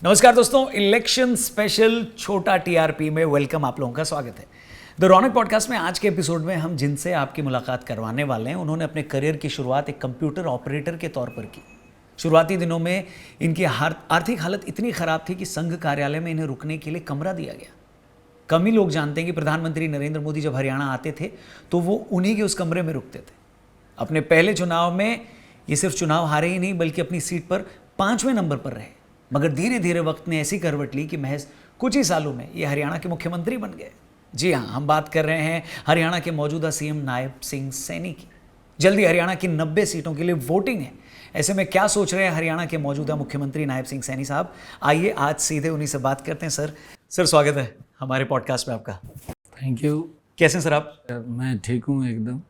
नमस्कार दोस्तों, election special छोटा टीआरपी में वेलकम, आप लोगों का स्वागत है। द रौनक पॉडकास्ट में आज के एपिसोड में हम जिनसे आपकी मुलाकात करवाने वाले हैं, उन्होंने अपने करियर की शुरुआत एक कंप्यूटर ऑपरेटर के तौर पर की। शुरुआती दिनों में इनकी आर्थिक हालत इतनी खराब थी कि संघ कार्यालय में इन्हें रुकने के लिए कमरा दिया गया। कम ही लोग जानते हैं कि प्रधानमंत्री नरेंद्र मोदी जब हरियाणा आते थे तो वो उन्हीं के उस कमरे में रुकते थे। अपने पहले चुनाव में ये सिर्फ चुनाव हारे ही नहीं बल्कि अपनी सीट पर 5वें नंबर पर रहे। मगर धीरे धीरे वक्त ने ऐसी करवट ली कि महज कुछ ही सालों में ये हरियाणा के मुख्यमंत्री बन गए। जी हाँ, हम बात कर रहे हैं हरियाणा के मौजूदा सीएम नायब सिंह सैनी की। जल्दी हरियाणा की 90 सीटों के लिए वोटिंग है। ऐसे में क्या सोच रहे हैं हरियाणा के मौजूदा मुख्यमंत्री नायब सिंह सैनी साहब? आइए आज सीधे उन्हीं से बात करते हैं। सर स्वागत है हमारे पॉडकास्ट में आपका। Thank you. कैसे हैं सर आप? मैं ठीक हूँ एकदम।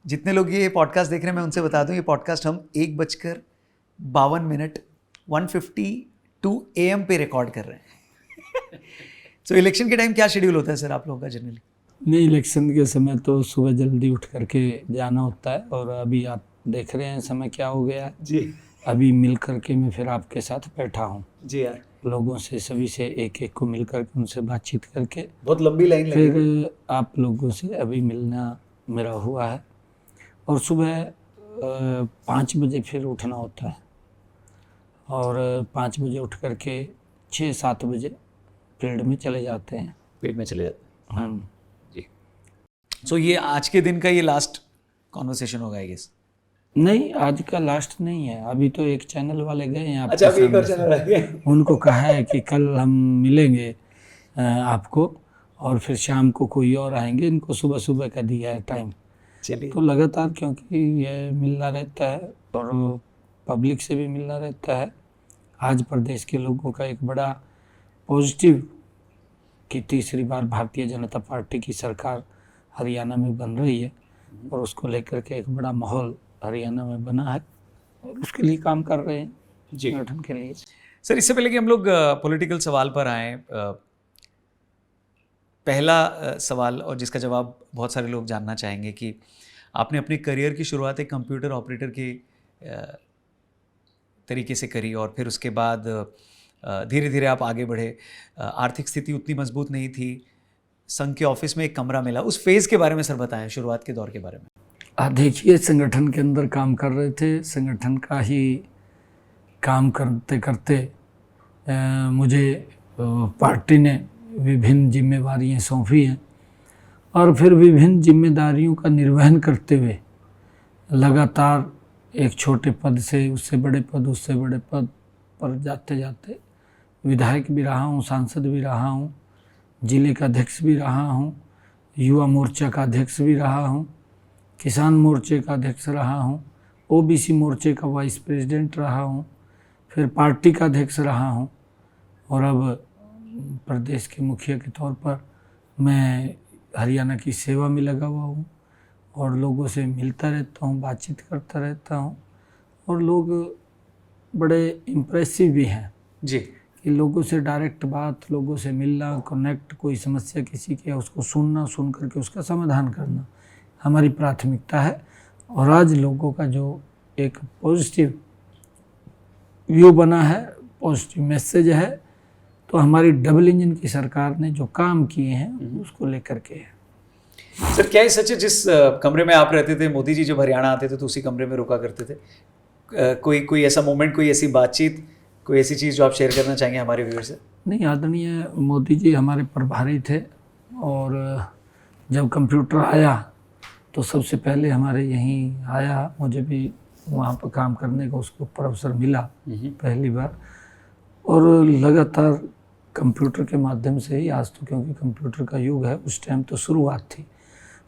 जितने लोग ये पॉडकास्ट देख रहे हैं मैं उनसे बता दूं, ये पॉडकास्ट हम 1:52 1:52 AM पे रिकॉर्ड कर रहे हैं। तो इलेक्शन के टाइम क्या शेड्यूल होता है सर आप लोगों का जनरली? नहीं, इलेक्शन के समय तो सुबह जल्दी उठ करके जाना होता है, और अभी आप देख रहे हैं समय क्या हो गया है जी। अभी मिल करके मैं फिर आपके साथ बैठा हूँ। जी यार, लोगों से सभी से एक एक को मिल करके उनसे बातचीत करके बहुत लंबी लाइन लगी। फिर आप लोगों से अभी मिलना मेरा हुआ है, और सुबह 5 बजे फिर उठना होता है, और 5 बजे उठ करके 6-7 बजे फील्ड में चले जाते हैं। पेट में चले जाते हैं। हम जी। सो ये आज के दिन का ये लास्ट कॉन्वर्सेशन होगा आई गेस। नहीं, आज का लास्ट नहीं है। अभी तो एक चैनल वाले गए हैं अच्छा, अभी एक और सामने चैनल रह गया। से। उनको कहा है कि कल हम मिलेंगे आपको, और फिर शाम को कोई और आएंगे। इनको सुबह सुबह का दिया है टाइम। चलिए। तो लगातार, क्योंकि ये मिलना रहता है और पब्लिक से भी मिलना रहता है। आज प्रदेश के लोगों का एक बड़ा पॉजिटिव कि तीसरी बार भारतीय जनता पार्टी की सरकार हरियाणा में बन रही है, और उसको लेकर के एक बड़ा माहौल हरियाणा में बना है, और उसके लिए काम कर रहे हैं जी। संगठन के लिए। सर, इससे पहले कि हम लोग पॉलिटिकल सवाल पर आएँ, पहला सवाल और जिसका जवाब बहुत सारे लोग जानना चाहेंगे कि आपने अपने करियर की शुरुआत एक कंप्यूटर ऑपरेटर के तरीके से करी, और फिर उसके बाद धीरे धीरे आप आगे बढ़े। आर्थिक स्थिति उतनी मजबूत नहीं थी, संघ के ऑफिस में एक कमरा मिला। उस फेज़ के बारे में सर बताएं, शुरुआत के दौर के बारे में। देखिए, संगठन के अंदर काम कर रहे थे। संगठन का ही काम करते करते मुझे पार्टी ने विभिन्न जिम्मेवारियां सौंपी हैं, और फिर विभिन्न जिम्मेदारियों का निर्वहन करते हुए लगातार एक छोटे पद से उससे बड़े पद, उससे बड़े पद पर जाते जाते विधायक भी रहा हूँ, सांसद भी रहा हूँ, जिले का अध्यक्ष भी रहा हूँ, युवा मोर्चा का अध्यक्ष भी रहा हूँ, किसान मोर्चे का अध्यक्ष रहा हूँ, ओबीसी मोर्चे का वाइस प्रेसिडेंट रहा हूँ, फिर पार्टी का अध्यक्ष रहा हूँ, और अब प्रदेश के मुखिया के तौर पर मैं हरियाणा की सेवा में लगा हुआ हूँ, और लोगों से मिलता रहता हूँ, बातचीत करता रहता हूँ, और लोग बड़े इम्प्रेसिव भी हैं जी। कि लोगों से डायरेक्ट बात, लोगों से मिलना, कनेक्ट, कोई समस्या किसी की है उसको सुनना, सुन करके उसका समाधान करना हमारी प्राथमिकता है। और आज लोगों का जो एक पॉजिटिव व्यू बना है, पॉजिटिव मैसेज है, तो हमारी डबल इंजन की सरकार ने जो काम किए हैं उसको लेकर के है। सर, क्या ये सच है जिस कमरे में आप रहते थे, मोदी जी जब हरियाणा आते थे तो उसी कमरे में रुका करते थे? कोई ऐसा मोमेंट, कोई ऐसी बातचीत, कोई ऐसी चीज़ जो आप शेयर करना चाहेंगे हमारे व्यूअर से? नहीं, आदरणीय मोदी जी हमारे प्रभारी थे, और जब कंप्यूटर आया तो सबसे पहले हमारे यहीं आया। मुझे भी वहाँ पर काम करने का उसके ऊपर अवसर मिला पहली बार, और लगातार कंप्यूटर के माध्यम से ही, आज तो क्योंकि कंप्यूटर का युग है, उस टाइम तो शुरुआत थी,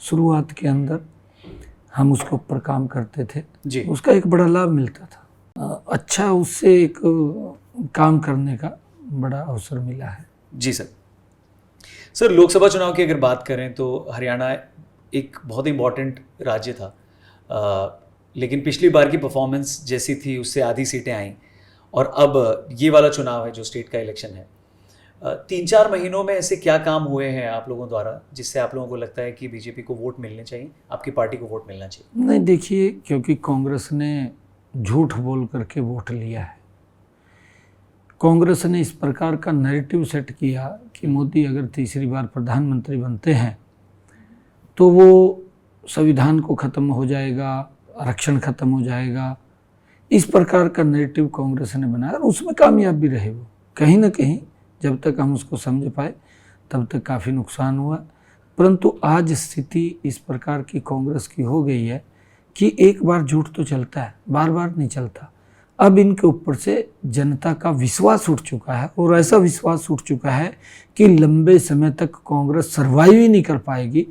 शुरुआत के अंदर हम उसके ऊपर काम करते थे जी। उसका एक बड़ा लाभ मिलता था। अच्छा, उससे एक काम करने का बड़ा अवसर मिला है। जी सर, लोकसभा चुनाव की अगर बात करें तो हरियाणा एक बहुत इम्पॉर्टेंट राज्य था, लेकिन पिछली बार की परफॉर्मेंस जैसी थी उससे आधी सीटें आईं, और अब ये वाला चुनाव है जो स्टेट का इलेक्शन है। 3-4 महीनों में ऐसे क्या काम हुए हैं आप लोगों द्वारा जिससे आप लोगों को लगता है कि बीजेपी को वोट मिलने चाहिए, आपकी पार्टी को वोट मिलना चाहिए? नहीं, देखिए, क्योंकि कांग्रेस ने झूठ बोल करके वोट लिया है, कांग्रेस ने इस प्रकार का नैरेटिव सेट किया कि मोदी अगर तीसरी बार प्रधानमंत्री बनते हैं तो वो संविधान को ख़त्म हो जाएगा, आरक्षण ख़त्म हो जाएगा। इस प्रकार का नैरेटिव कांग्रेस ने बनाया और उसमें कामयाब भी रहे वो। कहीं ना कहीं जब तक हम उसको समझ पाए तब तक काफ़ी नुकसान हुआ, परंतु आज स्थिति इस प्रकार की कांग्रेस की हो गई है कि एक बार झूठ तो चलता है, बार बार नहीं चलता। अब इनके ऊपर से जनता का विश्वास उठ चुका है और ऐसा विश्वास उठ चुका है कि लंबे समय तक कांग्रेस सर्वाइव ही नहीं कर पाएगी।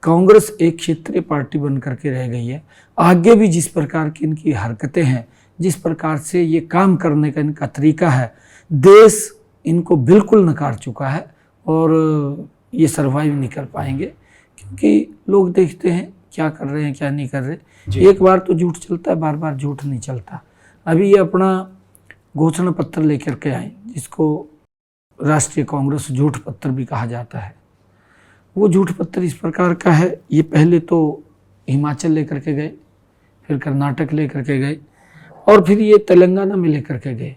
कांग्रेस एक क्षेत्रीय पार्टी बन करके रह गई है। आगे भी जिस प्रकार की इनकी हरकतें हैं, जिस प्रकार से ये काम करने का इनका तरीका है, देश इनको बिल्कुल नकार चुका है और ये सर्वाइव नहीं कर पाएंगे, क्योंकि लोग देखते हैं क्या कर रहे हैं क्या नहीं कर रहे। एक बार तो झूठ चलता है, बार बार झूठ नहीं चलता। अभी ये अपना घोषणा पत्र लेकर के आए, जिसको राष्ट्रीय कांग्रेस झूठ पत्र भी कहा जाता है। वो झूठ पत्र इस प्रकार का है, ये पहले तो हिमाचल लेकर के गए, फिर कर्नाटक लेकर के गए और फिर ये तेलंगाना में लेकर के गए।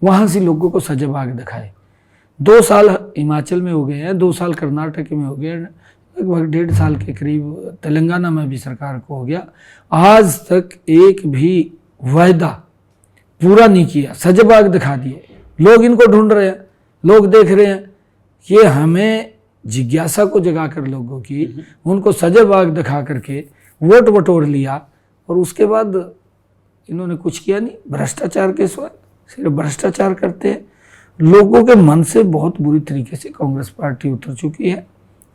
वहाँ से लोगों को सजबाग दिखाए। 2 साल हिमाचल में हो गए हैं, 2 साल कर्नाटक में हो गए, लगभग 1.5 साल के करीब तेलंगाना में भी सरकार को हो गया। आज तक एक भी वायदा पूरा नहीं किया, सजबाग दिखा दिए। लोग इनको ढूंढ रहे हैं, लोग देख रहे हैं कि हमें जिज्ञासा को जगाकर लोगों की, उनको सजबाग दिखा करके वोट बटोर लिया और उसके बाद इन्होंने कुछ किया नहीं। भ्रष्टाचार के सिवा सिर्फ भ्रष्टाचार करते हैं। लोगों के मन से बहुत बुरी तरीके से कांग्रेस पार्टी उतर चुकी है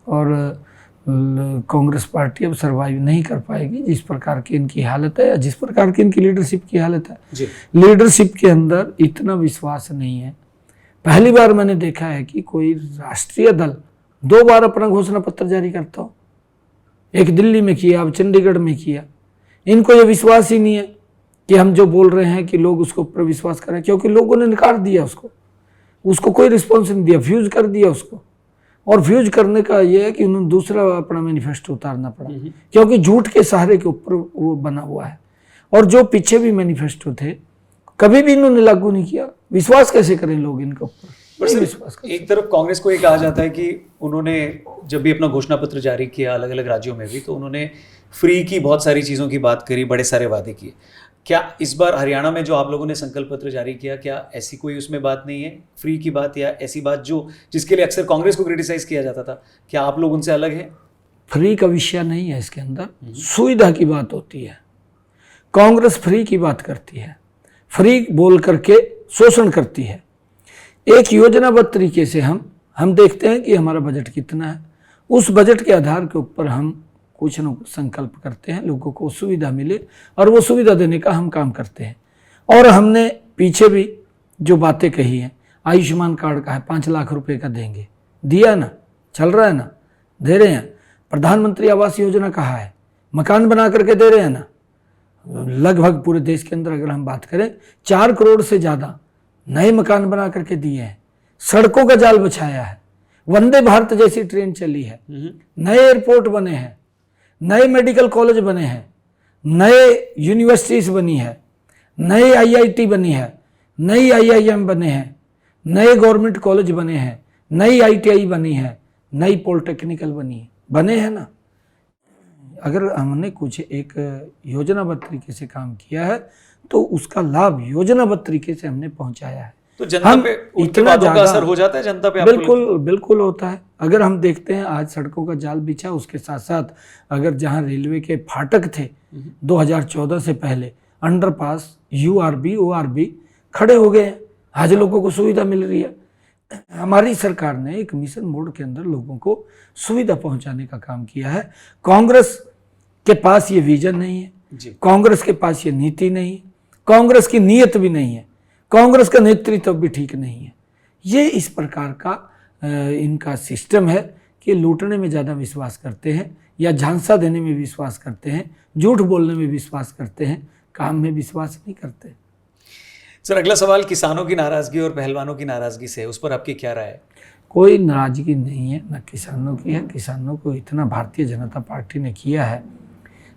और कांग्रेस पार्टी अब सर्वाइव नहीं कर पाएगी। जिस प्रकार की इनकी हालत है या जिस प्रकार की इनकी लीडरशिप की हालत है, लीडरशिप के अंदर इतना विश्वास नहीं है। पहली बार मैंने देखा है कि कोई राष्ट्रीय दल 2 बार अपना घोषणा पत्र जारी करता हो। एक दिल्ली में किया, अब चंडीगढ़ में किया। इनको ये विश्वास ही नहीं है कि हम जो बोल रहे हैं कि लोग उसको ऊपर विश्वास करें, क्योंकि लोगों ने नकार दिया उसको कोई रिस्पॉन्स नहीं दिया, फ्यूज कर दिया उसको। और फ्यूज करने का ये है कि उन्होंने दूसरा अपना मैनिफेस्टो उतारना पड़ा, क्योंकि झूठ के सहारे के ऊपर वो बना हुआ है। और जो पीछे भी मैनिफेस्टो थे कभी भी इन्होंने लागू नहीं किया। विश्वास कैसे करें लोग इनके ऊपर? विश्वास एक तरफ कांग्रेस को ये कहा जाता है कि उन्होंने जब भी अपना घोषणा पत्र जारी किया अलग अलग राज्यों में भी, तो उन्होंने फ्री की बहुत सारी चीज़ों की बात करी, बड़े सारे वादे किए। क्या इस बार हरियाणा में जो आप लोगों ने संकल्प पत्र जारी किया, क्या ऐसी कोई उसमें बात नहीं है फ्री की बात, या ऐसी बात जो जिसके लिए अक्सर कांग्रेस को क्रिटिसाइज किया जाता था, क्या आप लोग उनसे अलग हैं? फ्री का विषय नहीं है इसके अंदर, सुविधा की बात होती है। कांग्रेस फ्री की बात करती है, फ्री बोल करके शोषण करती है। एक योजनाबद्ध तरीके से हम देखते हैं कि हमारा बजट कितना है, उस बजट के आधार के ऊपर हम कुछ न कुछ संकल्प करते हैं, लोगों को सुविधा मिले और वो सुविधा देने का हम काम करते हैं। और हमने पीछे भी जो बातें कही हैं, आयुष्मान कार्ड का है 5 लाख रुपए का देंगे, दिया ना, चल रहा है ना, दे रहे हैं। प्रधानमंत्री आवास योजना कहा है, मकान बना करके दे रहे हैं ना। लगभग पूरे देश के अंदर अगर हम बात करें 4 करोड़ से ज़्यादा नए मकान बना करके दिए हैं, सड़कों का जाल बिछाया है, वंदे भारत जैसी ट्रेन चली है, नए एयरपोर्ट बने हैं, नए मेडिकल कॉलेज बने हैं, नए यूनिवर्सिटीज़ बनी है, नए आईआईटी बनी है, नई आईआईएम बने हैं, नए गवर्नमेंट कॉलेज बने हैं, नई आईटीआई बनी है, नई पॉलिटेक्निकल बने हैं ना। अगर हमने कुछ एक योजनाबद्ध तरीके से काम किया है तो उसका लाभ योजनाबद्ध तरीके से हमने पहुंचाया है। तो जनता पे उनके बातों का असर हो जाता है जनता पे? बिल्कुल होता है। अगर हम देखते हैं आज सड़कों का जाल बिछा, उसके साथ साथ अगर जहां रेलवे के फाटक थे 2014 से पहले, अंडरपास, यूआरबी, ओआरबी खड़े हो गए हैं, आज लोगों को सुविधा मिल रही है। हमारी सरकार ने एक मिशन मोड के अंदर लोगों को सुविधा पहुंचाने का काम किया है। कांग्रेस के पास ये विजन नहीं है, कांग्रेस के पास ये नीति नहीं है, कांग्रेस की नीयत भी नहीं है, कांग्रेस का नेतृत्व भी ठीक नहीं है। ये इस प्रकार का इनका सिस्टम है कि लूटने में ज़्यादा विश्वास करते हैं या झांसा देने में विश्वास करते हैं, झूठ बोलने में विश्वास करते हैं, काम में विश्वास नहीं करते। सर, अगला सवाल किसानों की नाराज़गी और पहलवानों की नाराज़गी से है, उस पर आपकी क्या राय है? कोई नाराज़गी नहीं है, न किसानों की है। किसानों को इतना भारतीय जनता पार्टी ने किया है।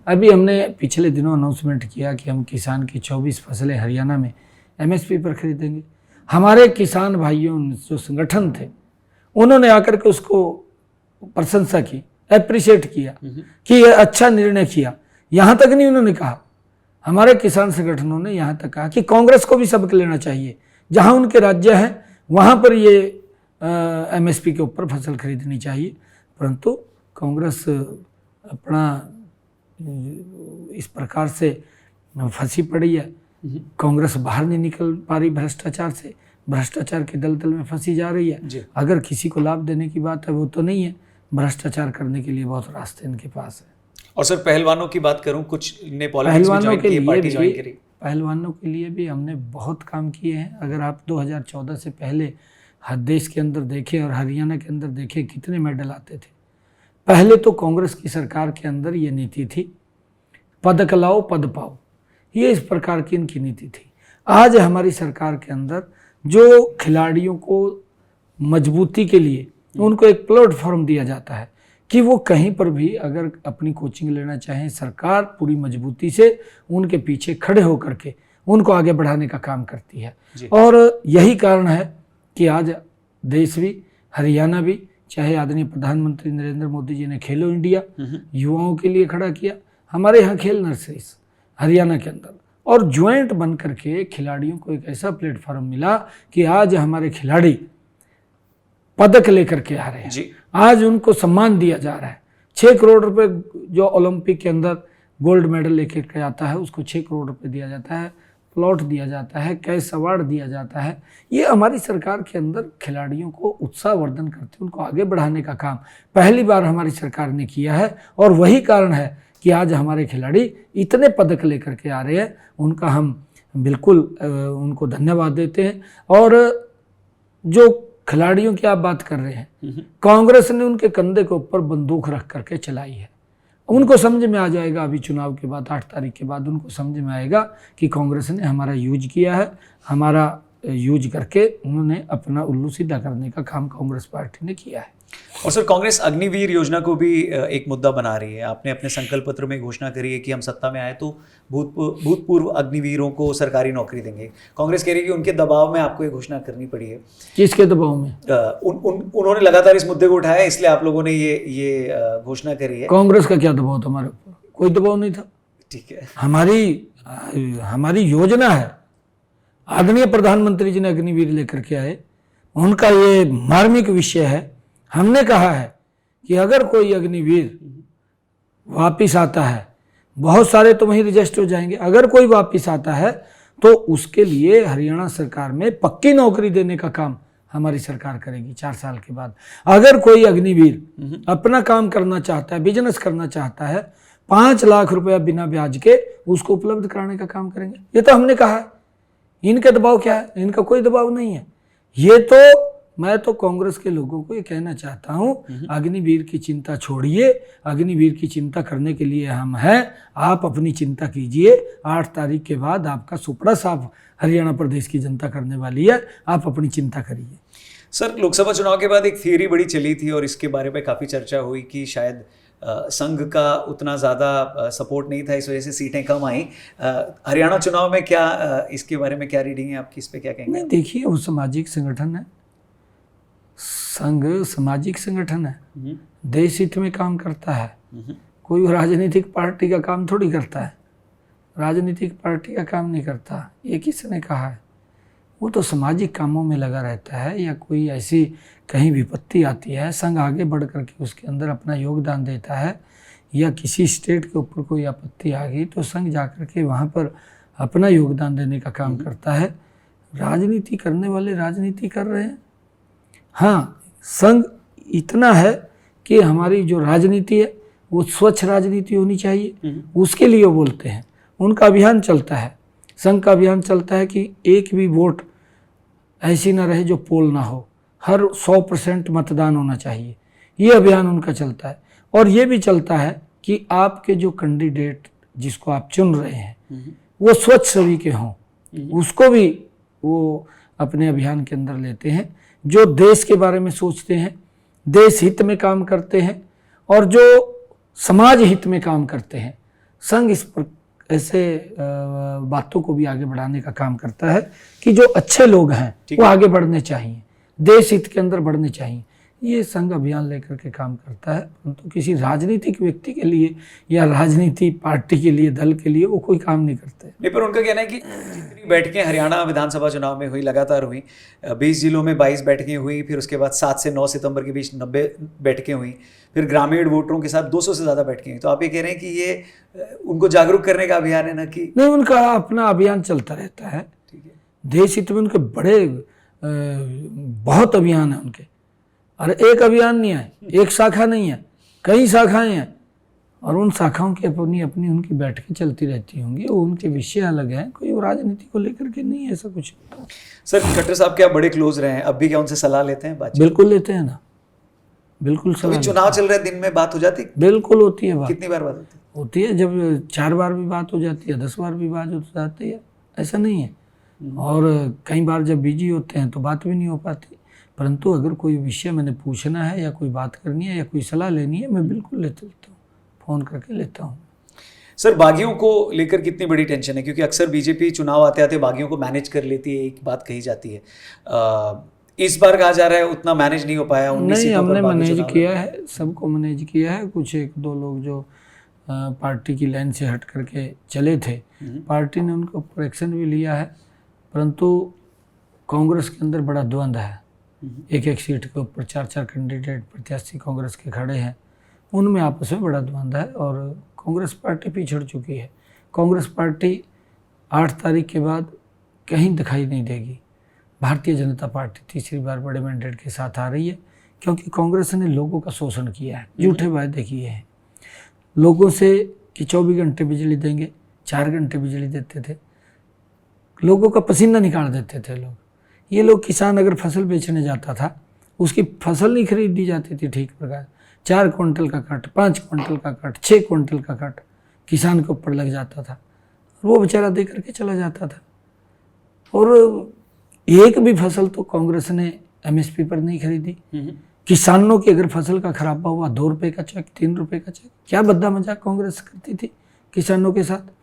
अभी हमने पिछले दिनों अनाउंसमेंट किया कि हम किसान की 24 फसलें हरियाणा में एमएसपी पर खरीदेंगे। हमारे किसान भाइयों जो संगठन थे उन्होंने आकर के उसको प्रशंसा की, एप्रिशिएट किया कि ये अच्छा निर्णय किया। यहाँ तक नहीं उन्होंने कहा, हमारे किसान संगठनों ने यहाँ तक कहा कि कांग्रेस को भी सबक लेना चाहिए, जहाँ उनके राज्य हैं वहाँ पर ये एमएसपी के ऊपर फसल खरीदनी चाहिए। परंतु कांग्रेस अपना इस प्रकार से फंसी पड़ी है, कांग्रेस बाहर नहीं निकल पा रही भ्रष्टाचार से, भ्रष्टाचार के दलदल में फंसी जा रही है। अगर किसी को लाभ देने की बात है वो तो नहीं है, भ्रष्टाचार करने के लिए बहुत रास्ते इनके पास है। और सर पहलवानों की बात करूं, कुछ ने पॉलिटिक्स में ज्वाइन किए, पार्टी ज्वाइन करी। पहलवानों के लिए भी हमने बहुत काम किए हैं। अगर आप 2014 से पहले हर देश के अंदर देखें और हरियाणा के अंदर देखें कितने मेडल आते थे। पहले तो कांग्रेस की सरकार के अंदर ये नीति थी पदक लाओ पद पाओ, ये इस प्रकार की इनकी नीति थी। आज हमारी सरकार के अंदर जो खिलाड़ियों को मजबूती के लिए उनको एक प्लेटफॉर्म दिया जाता है कि वो कहीं पर भी अगर अपनी कोचिंग लेना चाहें, सरकार पूरी मजबूती से उनके पीछे खड़े होकर के उनको आगे बढ़ाने का काम करती है। और यही कारण है कि आज देश भी, हरियाणा भी, चाहे आदरणीय प्रधानमंत्री नरेंद्र मोदी जी ने खेलो इंडिया युवाओं के लिए खड़ा किया, हमारे यहाँ खेल नर्सरीज हरियाणा के अंदर, और ज्वाइंट बन करके खिलाड़ियों को एक ऐसा प्लेटफॉर्म मिला कि आज हमारे खिलाड़ी पदक लेकर के आ रहे हैं। आज उनको सम्मान दिया जा रहा है। 6 करोड़ रुपए जो ओलंपिक के अंदर गोल्ड मेडल लेकर के आता है उसको 6 करोड़ रुपए दिया जाता है, प्लॉट दिया जाता है, कैश अवार्ड दिया जाता है। ये हमारी सरकार के अंदर खिलाड़ियों को उत्साहवर्धन करते, उनको आगे बढ़ाने का काम पहली बार हमारी सरकार ने किया है। और वही कारण है कि आज हमारे खिलाड़ी इतने पदक लेकर के आ रहे हैं। उनका हम बिल्कुल उनको धन्यवाद देते हैं। और जो खिलाड़ियों की आप बात कर रहे हैं, कांग्रेस ने उनके कंधे के ऊपर बंदूक रख करके चलाई है। उनको समझ में आ जाएगा, अभी चुनाव के बाद 8 तारीख के बाद उनको समझ में आएगा कि कांग्रेस ने हमारा यूज किया है, हमारा यूज करके उन्होंने अपना उल्लू सीधा करने का काम कांग्रेस पार्टी ने किया है। और सर कांग्रेस अग्निवीर योजना को भी एक मुद्दा बना रही है। आपने अपने संकल्प पत्र में घोषणा करी है कि हम सत्ता में आए तो भूतपूर्व अग्निवीरों को सरकारी नौकरी देंगे। कांग्रेस कह रही है कि उनके दबाव में आपको ये घोषणा करनी पड़ी है। किसके दबाव में? उन्होंने लगातार इस मुद्दे को उठाया, इसलिए आप लोगों ने ये घोषणा करी है। कांग्रेस का क्या दबाव था हमारे ऊपर? कोई दबाव नहीं था। ठीक है, हमारी योजना है। आदरणीय प्रधानमंत्री जी ने अग्निवीर लेकर के आए, उनका ये मार्मिक विषय है। हमने कहा है कि अगर कोई अग्निवीर वापिस आता है, बहुत सारे तो वहीं रजिस्टर हो जाएंगे, अगर कोई वापिस आता है तो उसके लिए हरियाणा सरकार में पक्की नौकरी देने का काम हमारी सरकार करेगी 4 साल के बाद। अगर कोई अग्निवीर अपना काम करना चाहता है, बिजनेस करना चाहता है, 5 लाख रुपया बिना ब्याज के उसको उपलब्ध कराने का काम करेंगे। ये तो हमने कहा है। इनका दबाव क्या है? इनका कोई दबाव नहीं है। ये तो मैं तो कांग्रेस के लोगों को ये कहना चाहता हूँ, अग्निवीर की चिंता छोड़िए, अग्निवीर की चिंता करने के लिए हम हैं। आप अपनी चिंता कीजिए, 8 तारीख के बाद आपका सुपड़ा साफ हरियाणा प्रदेश की जनता करने वाली है। आप अपनी चिंता करिए। सर लोकसभा चुनाव के बाद एक थियरी बड़ी चली थी और इसके बारे में काफ़ी चर्चा हुई कि शायद संघ का उतना ज़्यादा सपोर्ट नहीं था, इस वजह से सीटें कम आई। हरियाणा चुनाव में क्या इसके बारे में क्या रीडिंग है आपकी, इस पे क्या कहेंगे? नहीं, देखिए वो सामाजिक संगठन है, संघ सामाजिक संगठन है, देश हित में काम करता है। कोई राजनीतिक पार्टी का काम थोड़ी करता है, राजनीतिक पार्टी का काम नहीं करता। ये किसने कहा है? वो तो सामाजिक कामों में लगा रहता है, या कोई ऐसी कहीं विपत्ति आती है, संघ आगे बढ़ करके उसके अंदर अपना योगदान देता है, या किसी स्टेट के ऊपर कोई आपत्ति आ गई तो संघ जाकर के वहाँ पर अपना योगदान देने का काम करता है। राजनीति करने वाले राजनीति कर रहे हैं। हाँ, संघ इतना है कि हमारी जो राजनीति है वो स्वच्छ राजनीति होनी चाहिए, उसके लिए वो बोलते हैं। उनका अभियान चलता है, संघ का अभियान चलता है कि एक भी वोट ऐसी ना रहे जो पोल ना हो, हर 100% मतदान होना चाहिए। ये अभियान उनका चलता है। और ये भी चलता है कि आपके जो कैंडिडेट जिसको आप चुन रहे हैं वो स्वच्छ छवि के हों, उसको भी वो अपने अभियान के अंदर लेते हैं। जो देश के बारे में सोचते हैं, देश हित में काम करते हैं और जो समाज हित में काम करते हैं, संघ ऐसे बातों को भी आगे बढ़ाने का काम करता है कि जो अच्छे लोग हैं वो आगे बढ़ने चाहिए, देश हित के अंदर बढ़ने चाहिए। ये संघ अभियान लेकर के काम करता है, परंतु किसी राजनीतिक व्यक्ति के लिए या राजनीति पार्टी के लिए, दल के लिए वो कोई काम नहीं करते। नहीं, पर उनका कहना है कि जितनी बैठकें हरियाणा विधानसभा चुनाव में हुई, लगातार हुई, 20 जिलों में 22 बैठकें हुई, फिर उसके बाद 7 से 9 सितंबर के बीच 90 बैठकें हुई, फिर ग्रामीण वोटरों के साथ 200 से ज़्यादा बैठकें हुई। तो आप ये कह रहे हैं कि ये उनको जागरूक करने का अभियान है ना? कि नहीं, उनका अपना अभियान चलता रहता है। ठीक है, देश हित में उनके बड़े बहुत अभियान है उनके। अरे एक अभियान नहीं है, एक शाखा नहीं है, कई शाखाएं हैं, और उन शाखाओं की अपनी अपनी उनकी बैठकें चलती रहती होंगी। वो उनके विषय अलग हैं, कोई राजनीति को लेकर के नहीं है ऐसा कुछ। सर खट्टर साहब क्या बड़े क्लोज रहे हैं, अब भी क्या उनसे सलाह लेते हैं? बातचीत बिल्कुल लेते हैं ना, बिल्कुल सलाह। चुनाव चल रहे दिन में बात हो जाती? बिल्कुल होती है बात। कितनी बार बात होती है? होती है, जब 4 बार भी बात हो जाती है, 10 बार भी बात हो जाती है, ऐसा नहीं है। और कई बार जब बिजी होते हैं तो बात भी नहीं हो पाती, परंतु अगर कोई विषय मैंने पूछना है या कोई बात करनी है या कोई सलाह लेनी है, मैं बिल्कुल लेता हूँ, फ़ोन करके लेता हूँ। सर बागियों को लेकर कितनी बड़ी टेंशन है? क्योंकि अक्सर बीजेपी चुनाव आते आते बागियों को मैनेज कर लेती है, एक बात कही जाती है। इस बार कहा जा रहा है उतना मैनेज नहीं हो पाया। नहीं, हमने मैनेज किया है, सबको मैनेज किया है। कुछ 1-2 लोग जो पार्टी की लाइन से हट करके चले थे, पार्टी ने उनके ऊपर एक्शन भी लिया है, परंतु कांग्रेस के अंदर बड़ा द्वंद्व है। एक सीट के ऊपर 4 कैंडिडेट प्रत्याशी कांग्रेस के खड़े हैं, उनमें आपस में बड़ा द्वंद्व है और कांग्रेस पार्टी पिछड़ चुकी है। कांग्रेस पार्टी 8 तारीख के बाद कहीं दिखाई नहीं देगी। भारतीय जनता पार्टी तीसरी बार बड़े मैंडेट के साथ आ रही है, क्योंकि कांग्रेस ने लोगों का शोषण किया है, झूठे वायदे किए हैं लोगों से कि 24 घंटे बिजली देंगे, 4 घंटे बिजली देते थे, लोगों का पसीना निकाल देते थे लोग। ये लोग, किसान अगर फसल बेचने जाता था, उसकी फसल नहीं खरीदी जाती थी ठीक प्रकार। 4 क्विंटल का कट, 5 क्विंटल का कट, 6 क्विंटल का कट किसान के ऊपर लग जाता था, वो बेचारा दे करके चला जाता था। और एक भी फसल तो कांग्रेस ने MSP पर नहीं खरीदी। किसानों की अगर फसल का खराबा हुआ, 2 रुपये का चेक, 3 रुपये का चेक, क्या बद्दा मजाक कांग्रेस करती थी किसानों के साथ।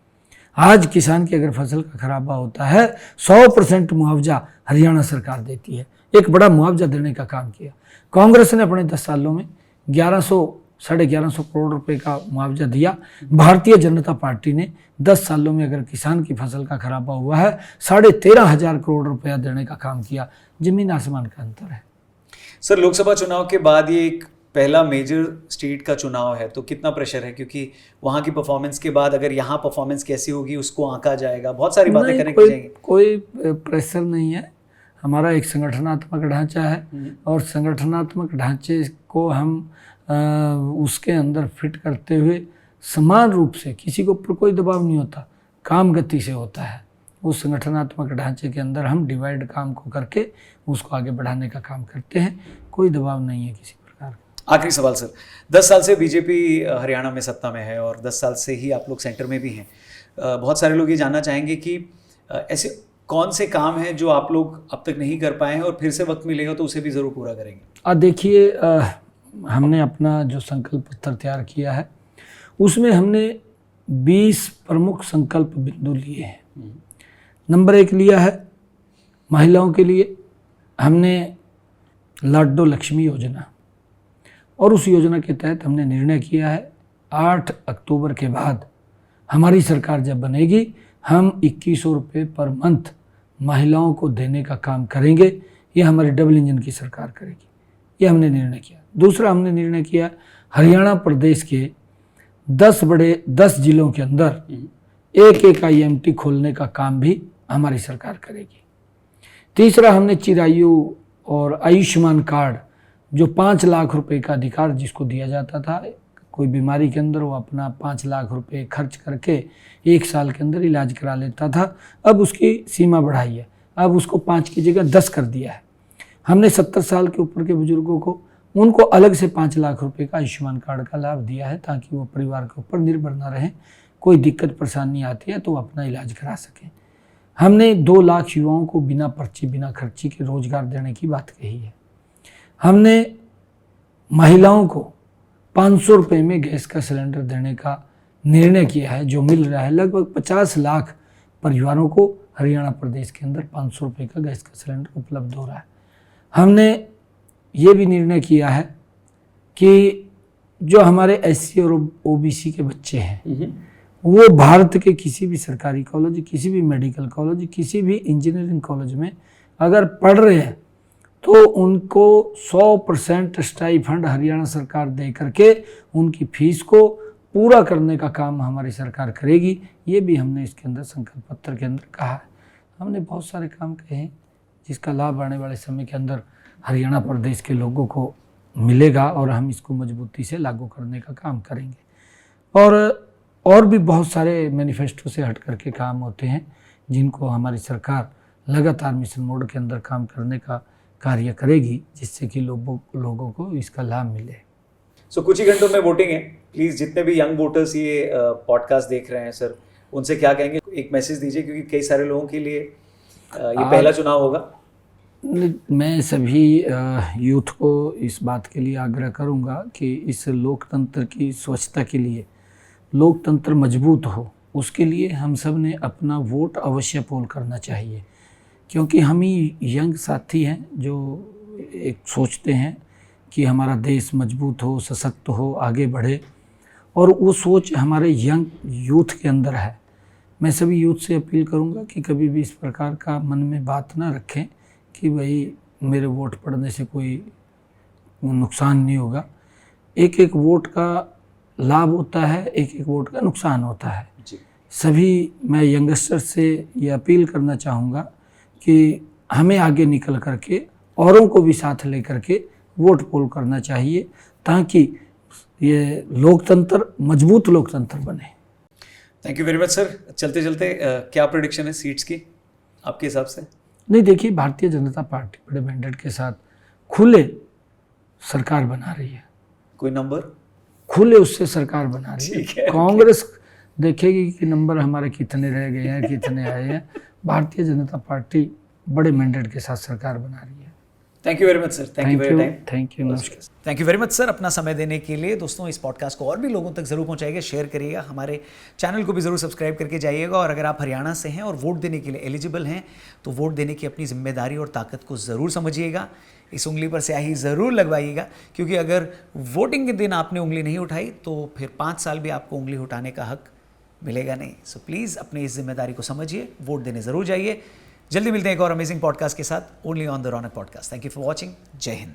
आज किसान की अगर फसल का खराबा होता है, 100% मुआवजा हरियाणा सरकार देती है। एक बड़ा मुआवजा देने का काम किया कांग्रेस ने अपने 10 सालों में। 1100-1150 करोड़ रुपए का मुआवजा दिया। भारतीय जनता पार्टी ने 10 सालों में अगर किसान की फसल का खराबा हुआ है, 13,500 करोड़ रुपया देने का काम किया। जमीन आसमान का अंतर है। सर लोकसभा चुनाव के बाद ये एक पहला मेजर स्टेट का चुनाव है, तो कितना प्रेशर है? क्योंकि वहाँ की परफॉर्मेंस के बाद अगर यहाँ परफॉर्मेंस कैसी होगी उसको आंका जाएगा, बहुत सारी बातें कनेक्ट की जाएंगी। कोई प्रेशर नहीं है। हमारा एक संगठनात्मक ढांचा है और संगठनात्मक ढांचे को हम उसके अंदर फिट करते हुए समान रूप से, किसी के ऊपर कोई दबाव नहीं होता, काम गति से होता है। उस संगठनात्मक ढांचे के अंदर हम डिवाइड काम को करके उसको आगे बढ़ाने का काम करते हैं। कोई दबाव नहीं है किसी प्रकार का। आखिरी सवाल सर, 10 साल से बीजेपी हरियाणा में सत्ता में है और 10 साल से ही आप लोग सेंटर में भी हैं। बहुत सारे लोग ये जानना चाहेंगे कि ऐसे कौन से काम हैं जो आप लोग अब तक नहीं कर पाए हैं और फिर से वक्त मिलेगा तो उसे भी ज़रूर पूरा करेंगे? देखिए, हमने अपना जो संकल्प पत्र तैयार किया है उसमें हमने 20 प्रमुख संकल्प बिंदु लिए हैं। नंबर 1 लिया है महिलाओं के लिए, हमने लाडो लक्ष्मी योजना, और उस योजना के तहत हमने निर्णय किया है 8 अक्टूबर के बाद हमारी सरकार जब बनेगी, हम 2100 रुपये पर मंथ महिलाओं को देने का काम करेंगे। ये हमारी डबल इंजन की सरकार करेगी, ये हमने निर्णय किया। दूसरा हमने निर्णय किया हरियाणा प्रदेश के 10 जिलों के अंदर एक IMT खोलने का काम भी हमारी सरकार करेगी। तीसरा हमने चिरायु और आयुष्मान कार्ड, जो 5 लाख रुपए का अधिकार जिसको दिया जाता था, कोई बीमारी के अंदर वो अपना 5 लाख रुपए खर्च करके 1 साल के अंदर इलाज करा लेता था, अब उसकी सीमा बढ़ाई है, अब उसको 5 की जगह 10 कर दिया है। हमने 70 साल के ऊपर के बुजुर्गों को, उनको अलग से 5 लाख रुपए का आयुष्मान कार्ड का लाभ दिया है, ताकि वो परिवार के ऊपर निर्भर ना रहें, कोई दिक्कत परेशानी आती है तो वो अपना इलाज करा सकें। हमने 2 लाख युवाओं को बिना पर्ची बिना खर्ची के रोजगार देने की बात कही है। हमने महिलाओं को 500 रुपये में गैस का सिलेंडर देने का निर्णय किया है जो मिल रहा है। लगभग 50 लाख परिवारों को हरियाणा प्रदेश के अंदर 500 रुपये का गैस का सिलेंडर उपलब्ध हो रहा है। हमने ये भी निर्णय किया है कि जो हमारे SC और OBC के बच्चे हैं वो भारत के किसी भी सरकारी कॉलेज, किसी भी मेडिकल कॉलेज, किसी भी इंजीनियरिंग कॉलेज में अगर पढ़ रहे हैं तो उनको 100% स्टाइफंड हरियाणा सरकार दे करके उनकी फीस को पूरा करने का काम हमारी सरकार करेगी। ये भी हमने इसके अंदर संकल्प पत्र के अंदर कहा है। हमने बहुत सारे काम कहे हैं जिसका लाभ आने वाले समय के अंदर हरियाणा प्रदेश के लोगों को मिलेगा और हम इसको मजबूती से लागू करने का काम करेंगे। और भी बहुत सारे मैनिफेस्टो से हट करके काम होते हैं जिनको हमारी सरकार लगातार मिशन मोड के अंदर काम करने का कार्य करेगी, जिससे कि लोगों को इसका लाभ मिले। सो कुछ ही घंटों में वोटिंग है। प्लीज़ जितने भी यंग वोटर्स ये पॉडकास्ट देख रहे हैं सर, उनसे क्या कहेंगे? एक मैसेज दीजिए, क्योंकि कई सारे लोगों के लिए ये पहला चुनाव होगा। मैं सभी यूथ को इस बात के लिए आग्रह करूंगा कि इस लोकतंत्र की स्वच्छता के लिए, लोकतंत्र मजबूत हो, उसके लिए हम सब ने अपना वोट अवश्य पोल करना चाहिए। क्योंकि हम ही यंग साथी हैं जो एक सोचते हैं कि हमारा देश मजबूत हो, सशक्त हो, आगे बढ़े, और वो सोच हमारे यंग यूथ के अंदर है। मैं सभी यूथ से अपील करूंगा कि कभी भी इस प्रकार का मन में बात ना रखें कि भाई मेरे वोट पड़ने से कोई नुकसान नहीं होगा। एक एक वोट का लाभ होता है, एक एक वोट का नुकसान होता है जी। सभी मैं यंगस्टर से ये अपील करना चाहूँगा कि हमें आगे निकल करके औरों को भी साथ लेकर के वोट पोल करना चाहिए, ताकि ये लोकतंत्र मजबूत लोकतंत्र बने। Thank you very much sir. चलते चलते क्या प्रेडिक्शन है सीट्स की आपके हिसाब से? नहीं, देखिए, भारतीय जनता पार्टी बड़े मैंडेट के साथ खुले सरकार बना रही है। कोई नंबर? खुले उससे सरकार बना रही है। कांग्रेस देखेगी कि नंबर हमारे कितने रह गए हैं, कितने आए हैं। भारतीय जनता पार्टी बड़े मैंडेट के साथ सरकार बना रही है। Thank you very much sir. Thank you very time. Thank you, नमस्कार। Thank you very much sir अपना समय देने के लिए। दोस्तों, इस पॉडकास्ट को और भी लोगों तक जरूर पहुंचाइएगा, शेयर करिएगा, हमारे चैनल को भी जरूर सब्सक्राइब करके जाइएगा। और अगर आप हरियाणा से हैं और वोट देने के लिए एलिजिबल हैं तो वोट देने की अपनी जिम्मेदारी और ताकत को ज़रूर समझिएगा। इस उंगली पर स्याही ज़रूर लगवाइएगा, क्योंकि अगर वोटिंग के दिन आपने उंगली नहीं उठाई तो फिर 5 साल भी आपको उंगली उठाने का हक मिलेगा नहीं। सो प्लीज़ अपनी इस जिम्मेदारी को समझिए, वोट देने ज़रूर जाइए। जल्दी मिलते हैं एक और अमेजिंग पॉडकास्ट के साथ, only on the Raunak podcast. Thank you for watching. जय हिंद।